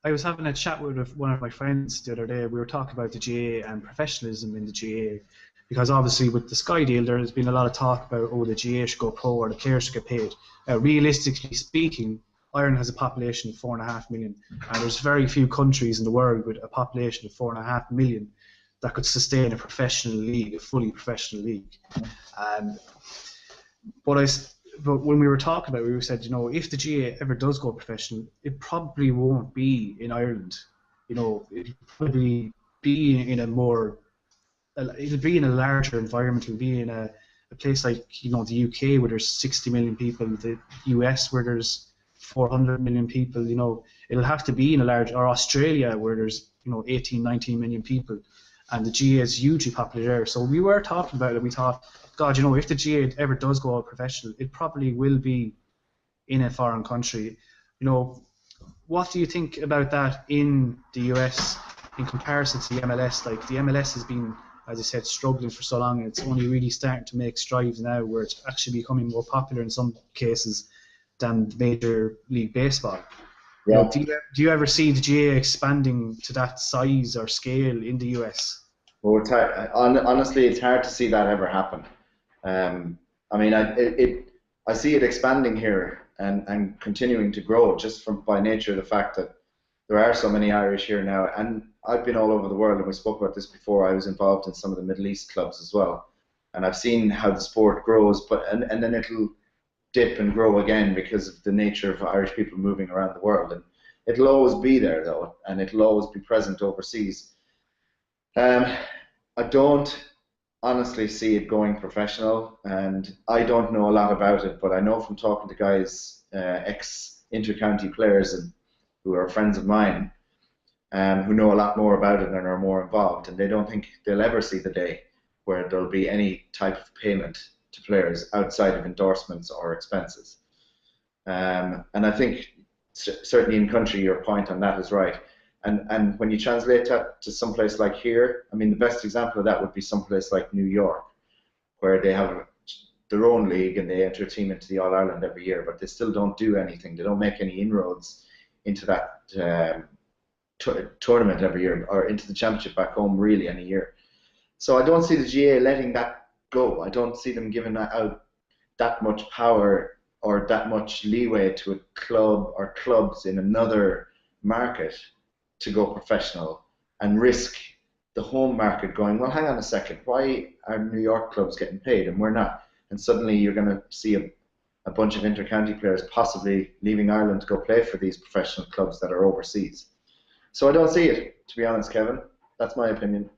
I was having a chat with one of my friends the other day. We were talking about the GAA and professionalism in the GAA, because obviously with the Sky deal there has been a lot of talk about, oh, the GAA should go pro or the players should get paid. Realistically speaking, Ireland has a population of 4.5 million, and there's very few countries in the world with a population of 4.5 million that could sustain a professional league, a fully professional league. Um, but when we were talking about it, we said, if the GAA ever does go professional, it probably won't be in Ireland. It'll probably be in it'll be in a larger environment. It'll be in a place like, the UK where there's 60 million people, the US where there's 400 million people. It'll have to be in a large, or Australia where there's 18, 19 million people, and the GAA is hugely popular there. So we were talking about it. We thought, God, if the GAA ever does go out professional, it probably will be in a foreign country. What do you think about that in the US in comparison to the MLS? Like, the MLS has been, as I said, struggling for so long, and it's only really starting to make strides now where it's actually becoming more popular in some cases than Major League Baseball. Yeah. Do you ever see the GAA expanding to that size or scale in the US? Well, it's hard. Honestly, it's hard to see that ever happen. I mean, I see it expanding here and continuing to grow just by nature of the fact that there are so many Irish here now. And I've been all over the world, and we spoke about this before. I was involved in some of the Middle East clubs as well, and I've seen how the sport grows, and then it'll dip and grow again because of the nature of Irish people moving around the world. And it'll always be there, though, and it'll always be present overseas. I don't honestly see it going professional, and I don't know a lot about it, but I know from talking to guys, ex-intercounty players who are friends of mine, who know a lot more about it and are more involved, and they don't think they'll ever see the day where there'll be any type of payment to players outside of endorsements or expenses. And I think certainly in country your point on that is right. And when you translate that to someplace like here, I mean, the best example of that would be someplace like New York, where they have their own league and they enter a team into the All-Ireland every year, but they still don't do anything. They don't make any inroads into that tournament every year, or into the championship back home really any year. So I don't see the GAA letting that go. I don't see them giving out that much power or that much leeway to a club or clubs in another market to go professional and risk the home market going, well, hang on a second, why are New York clubs getting paid and we're not? And suddenly you're going to see a bunch of intercounty players possibly leaving Ireland to go play for these professional clubs that are overseas. So I don't see it, to be honest, Kevin. That's my opinion.